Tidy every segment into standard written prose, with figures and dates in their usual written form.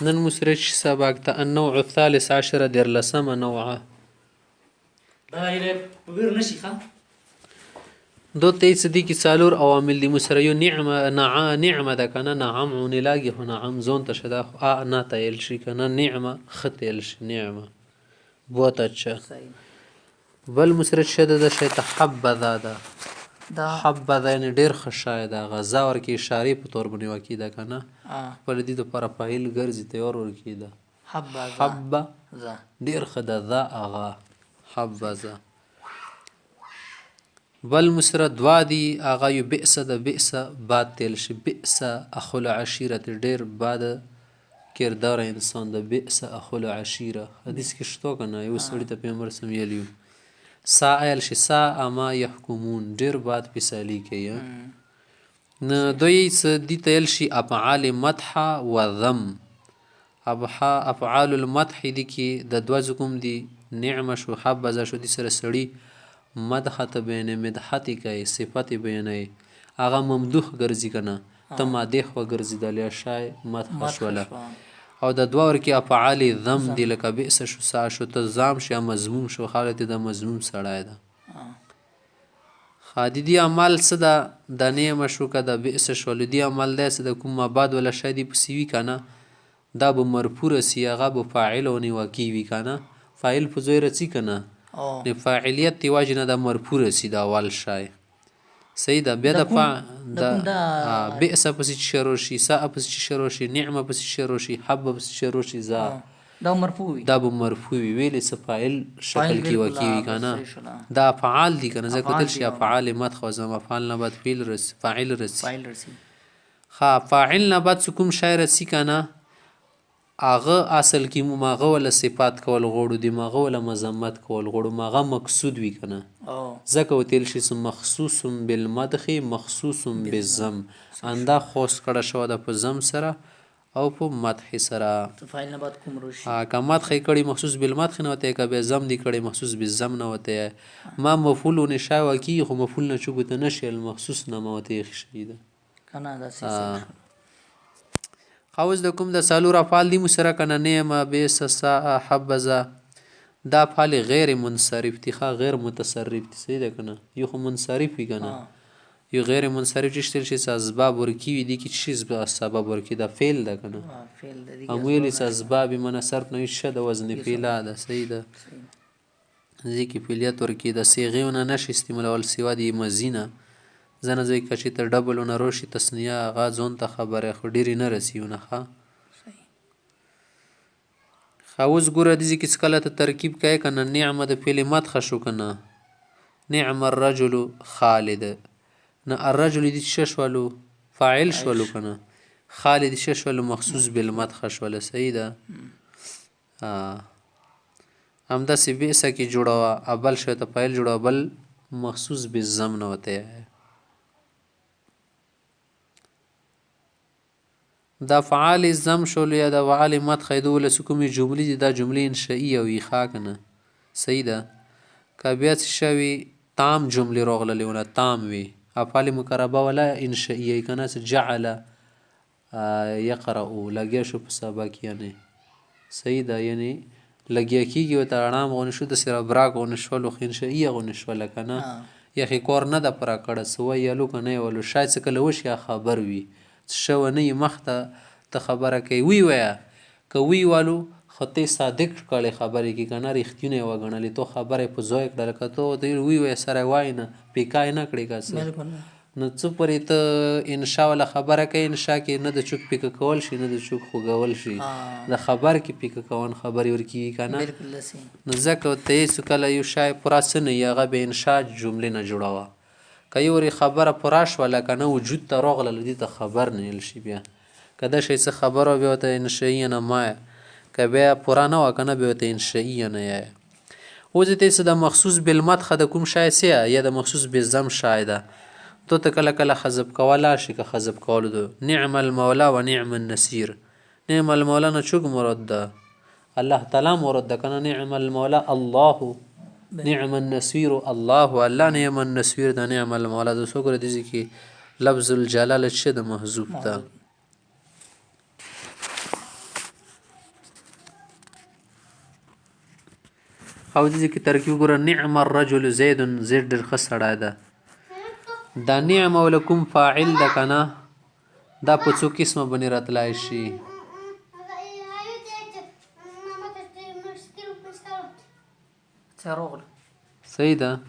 نن مسرج سباق ته النوع الثالث عشر لسمه نوعه دو ته صدی کی سالور عوامل دی مسریو نعمه ده کنه نعم ونلاگی هو نعم زون ته شدا نه تایل شي کنه نعمه ختل شي نعمه बहुत अच्छा بل مسرج شده ده شی تحبذا ده حبذا یعنی ډیر خشای ده غزا ورکی اشاره په تور باندې وکیده کنه پر دې د پر فاعل ګرځي تیور ورکیده حب ډیر خدا ذا اغا حبذا بل مسره دوا دی اغا یو بئس د بئس باد تل شي بئس اخو العشیره ډیر باد کردار انسان د بئس اخو العشیره حدیث کې شتو کنه یو سړی ته پیغمبر سم ویلیو سائل شي سا اما يحكمون ډیر باد فیصله کوي نه دوی س دي تل شي افعال مدح و ذم افعال المدح دي کې د دوا زکم دي نعمه شو حبذا شو دي سره سړی مدحت بین مدحتی کوي صفت بیانوي هغه ممدوح ګرځي کنه ته مادح و ګرځیدل شای مدح شوله او د دوه ورکی افعال ذم دی لکه بئس شو سا شو ته زام شي مضموم شو حالت د مضموم سړای ده خادی عمل صدا د نعمه شو کده بئس شو لدی عمل ده صدا کوم مباد ولا شادی پسوی کنه دا به مرفوع سی هغه به فاعل او نی وکی وی کنه فاعل په زوی رسی کنه نه فاعلیت تی واجنه د مرفوع سی دا اول شای صحیح ده بیا د بئس پس شروع شي سا پس شروع شي نعمه پس شروع شي حب پس شروع شي ذا دا مرفوع دا به مرفوع ویل س فاعل شکل کی وکی وی کنه دا افعال دي کنه ځکه تل شي افعال مدخ و زم افعال نه بعد فاعل رسی ها فاعل نه بعد کوم شاعر رسی کنه اغه اصل کی ماغه ولا صفات کول غوړو دی ماغه ولا مذمت کول غوړو ماغه مقصود وی کنه زکه وتل شي مخصوص بالمدح مخصوص بالذم انده خوش کړه شو د په زم سره او په مدح سره فاعل نه بعد کوم روشي که مدح کړي مخصوص بالمدح نه وته که به زم دی کړي مخصوص بالذم نه وته ما مفعول نشاو کی خو مفعول نه چوبته نشي مخصوص نه موته خشیده کنه دا څه خوز د کوم د سالور افعال دی مسره کنه نعمه بیس سا حبذا دا افعال غیر منصرف تخا غیر متصرف صحیح ده کنه یو خو منصرف وی کنه یو غیر منصرف چشتل شي اسباب ورکی وی دي کی چیز به سبب ورکی دا فعل ده کنه فعل ده امویل اسباب من صرف نه شد وزن فعل ده صحیح ده ذکی فعلیت ورکی د صيغه نش استعمال سیوا دی مزینه زنه زوی کچې تر ډبل نه روشي تسنیه غا ځون ته خبره خو ډیری نه رسیونه ښه خوز ګوره دي چې کله ته ترکیب کوي کنه نعمه د فعل مدخ شو کنه نعم الرجل خالد نه الرجل دي ششولو فاعل شولو کنه خالد ششولو مخصوص بالمدخ شولو صحیح ده همدا سی بیسه کی جوړوا اول شو ته فاعل جوړوا بل مخصوص بالضم نه وته دا فعال زم شول یا دا فعال مدخ دول سکومی جملې دي دا جملې انشائیه وي ښه کنه صحیح ده که بیا شوي تام جملې راغللې ونه تام وي افعال مقربه ولا انشائیه کنه جعل یقرأ لګیا شو په سبا کې یعنی صحیح ده یعنی لګیا کیږي او ته اړام غو نشو د سره براک غو نشو لو انشائیه غو نشو کنه یا خې کور نه د پر کړه سو یلو کنه ولو شاید څه کله وش یا خبر وي شو نه مخته ته خبره کوي وی ویا کوي والو خطه صادق کړي خبرې کی کنه رښتینه وګڼلې تو خبره په زوی کړل کته دی وی وی سره وای نه پیکای نه کړی کاسه نو څه پرې ته انشاء الله خبره کوي انشاء کې نه د چوک پیک کول شي نه د چوک خوګول شي د خبر کې پیک کون خبري ورکی کنه نو ځکه ته څه کله یو شای پراسنه یغه به انشاء جمله نه جوړاوه کای وری خبره پراش ولا کنه وجود ته راغله لدی ته خبر نه لشي بیا کده شي څه خبره به ته انشائیه نه ما کبه پرانه وکنه به ته انشائیه نه یا او ته څه د مخصوص بالمدخ د کوم شای سیا یا د مخصوص بالزم شایده تو ته کله کله حذف کولا شي که حذف کول دو نعم المولا و نعم النصير نعم المولا نه چوک مراد ده الله تعالی مراد ده کنه نعم المولا الله نعم النصير الله الله نعم النصير د نعم المولا د سو ګره دي کې لفظ الجلاله شه د محذوف ده او دې کې ترکیب ګره نعم الرجل زید زید ډېر ښه سړی ده دا نعم ولکم فاعل ده کنه دا په څو قسمه باندې راتلای شي صحیح ده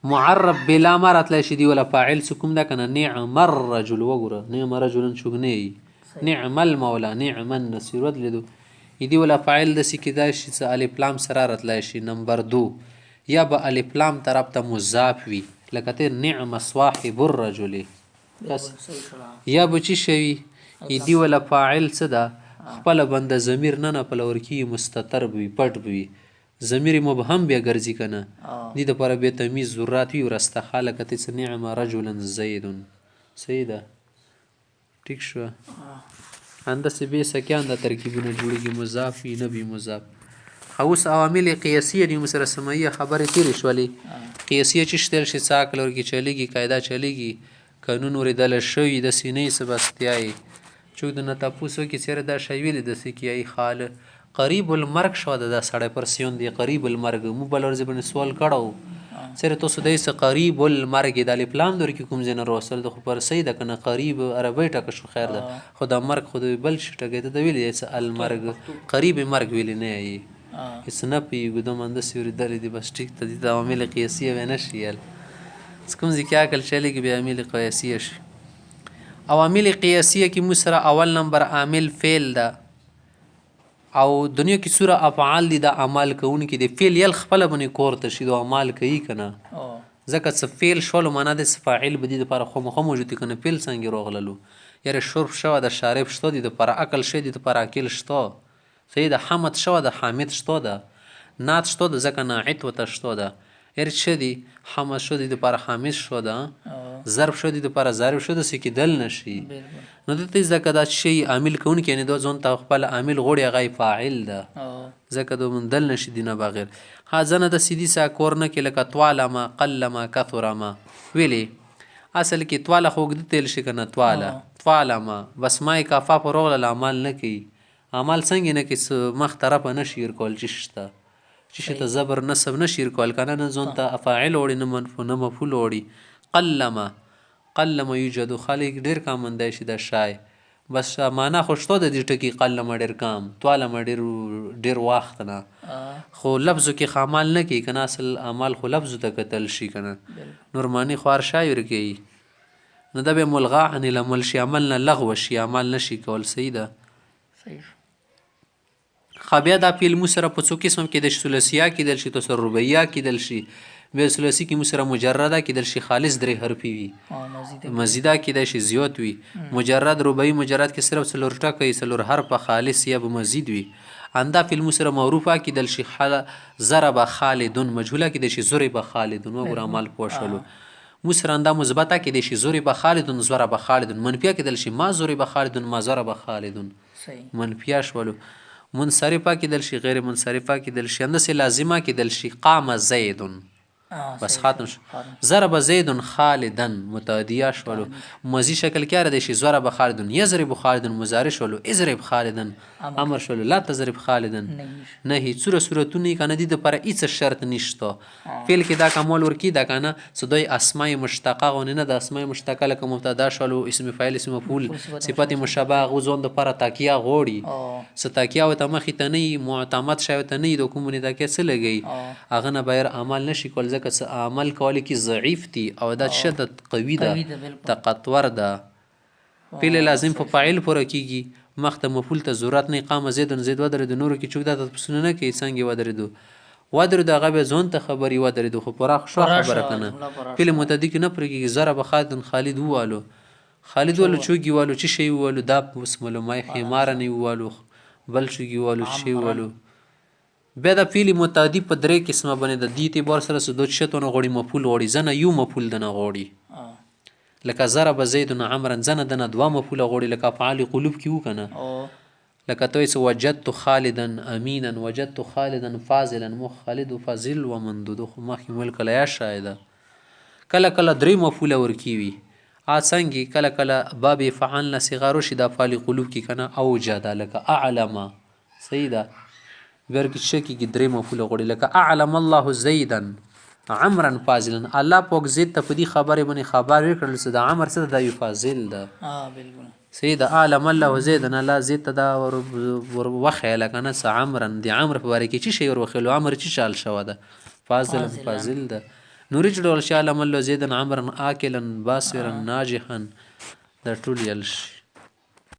معرب بلا ما راتلای شي دی ولا فاعل سکوم ده کنه نعم الرجل وګوره نعم رجل چوغنی نعم المولى نعم النصير ودلدو دی ولا فاعل د سی کېدای شي چې الف لام سره راتلای شي نمبر 2 یا به الف لام طرف ته مضاف وي لکه ته نعم صاحب الرجل بس یا به چی شي دی ولا فاعل څه ده خپل بنده ضمیر نه په لور کې مستتر وي پټ وي ضمیر مبهم بیا ګرځي کنه دې د پر به تمیز ذرات وي ورسته خلک ته څه نعم رجل زید صحیح ده ٹھیک شو اندسې به سکیان د ترکیبونه جوړیږي مضاف نه بي مضاف اوس عوامل قیاسیه دي مسره سمایه خبره تیرې شولې قیاسیه چې شتل شي څاک لور کې چلیږي قاعده چلیږي قانون ورېدل شوی د سینې سبستیای چې د نه تاسو کې چیرې دا شی ویل د سکیای خال قریب المرګ شو د سړی پر سیون دی قریب المرګ مو بلور زبن سوال کړو سره تاسو د ایس قریب المرګ د الپلام دور کې کوم زین رسول د خبر سید کنه قریب عربی ټک شو خیر ده خدا مرګ خود بل شټګه د ویل ایس المرګ قریب مرګ ویل نه ای اس نه پی ګدم اند سیور درې دی بس ټیک ته د عوامل قیاسیه ونه شیل کوم ځکه عقل چلی کې به عوامل قیاسیه شي عوامل قیاسیه کې مسره اول نمبر عامل فعل ده او دنیا کې سوره افعال دي د اعمال کوونکې د فعل یل خپل باندې کور ته شي د اعمال کوي کنه ځکه څه فعل شول معنا د فاعل بدی د لپاره خو موجود کنه فعل څنګه روغللو یاره شرب شو د شارب شته د لپاره عقل شي د لپاره عقل شته صحیح د حمد شو د حامد شته د نات شته د ځکه ناعت وته شته د یاره چې دی حمد شو د لپاره حامد شو د ضرب شو د لپاره ضرب شو د سکه دل نشي نو د دې ځکه دا شی عامل کوونکی یعنی د ځون ته خپل عامل غوړي غي فاعل ده ځکه د من دل نشي دینه بغیر ها ځنه د سیدی سا کور نه کې لکه طالما قلما كثرما ویلي اصل کې طاله خوګ تل شي کنه طالما بس مای کافا پر اول عمل نه کوي عمل څنګه نه کې مخ طرف نه شیر کول چشته چې ته زبر نسب نه شیر کول کنه نه ځون ته افاعل وړي نه منفو نه مفعول وړي قلما یوجد خالق ډیر کم مندای شي د شای بس معنا خوشته د دې ټکی قلما ډیر کم طالما ډیر وخت نه خو لفظ کې خامل نه کی کنه اصل اعمال خو لفظ ته کتل شي کنه نورمانی خوار شاعر کی نه د به ملغا ان لمل شي عمل نه لغو شي عمل نشي کول صحیح ده صحیح خبیا د فعل مسره په څو قسم کې د ثلاثیه کې دل شي تسربیه کې دل شي به ثلاثی کې مسره مجرده کې دل شي خالص درې حرفي وي مزیده کې د شي زیات وي مجرد رباعي مجرد کې صرف څلور ټکي څلور حرف خالص یا به مزید وي انده فعل مسره معروفه کې دل شي ضرب خالدون مجهوله کې د شي ضرب خالدون وګور عمل پوښلو مسره انده مثبته کې د شي ضرب خالدون ضرب خالدون منفیه کې دل شي ما ضرب خالدون ما ضرب خالدون صحیح منفیه شولو منصرفه کې دل شي غیر منصرفه کې دل شي اندسه لازمه کې دل شي قام زیدن بس ختم شو ضرب زید خالدن متعدیه شولو ماضی شکل کې را دي شي ضرب خالدن یضرب خالدن مضارع شولو اضرب خالدن امر شولو لا تضرب خالدن نه هیڅ صورتونه کنه دي د پر هیڅ شرط نشته فعل کې دا کمال ورکی دا کنه سدوی اسماء مشتقه غونه نه د اسماء مشتقه لکه مبتدا شولو اسم فاعل اسم مفعول صفت مشابه غوزون د پر تاکیه غوړي ستاکیه او تمخې ته نه معتمد شوی ته نه د کومه تاکیه څه لګي اغه نه بیر عمل نشي کول ځکه عمل کولی کی ضعیف دي او دا شدت قوی ده تقطور ده فعل لازم په فاعل پوره کیږي مخته مفعول ته ضرورت نه قام زید ودر د نور کی چوک ده تاسو نه کی څنګه ودر د غبه زون ته خبري ودر د خو پراخ شو خبره کنه فعل متعدی کې نه پرګي ضرب خالد والو چوګي والو چې شی والو دا اسم لمای خمار نه والو بل شي والو شی والو بیا د فعل متعدی په درې قسمه باندې د دې اعتبار سره سدوت شتونه غوړي مفعول غوړي زنه یو مفعول دنه غوړي لکه ضرب زید عمرا زنه دنه دوا مفعول غوړي لکه افعال قلوب کیو کنه لکه ته وایې وجدت خالدا امینا وجدت خالدا فاضلا مو خالد و فاضل و مندود خو مخکې ملک له یا شایده کله کله درې مفعوله ورکې وي څنګه کله کله باب فعلنا صغارو شي دا فعل قلوب کې کنه اوجد لکه اعلم صحیح ده بیا کې شکی کې درې مفعوله غوړي لکه اعلم الله زیدا عمرا فاضلا الله پاک زید ته په دې خبرې باندې خبر ورکړل څه د عمر څه د فاضل ده بالکل صحیح ده اعلم الله زیدا الله زید ته دا ور وخیله کنه څه عمرا د عمر په باره کې چې شی ور وخیلو عمر چې شال شو ده فاضلا فاضل ده نوري جوړول شي علم الله زیدا عمرا آکلا باسرا ناجحا دا ټول یل شي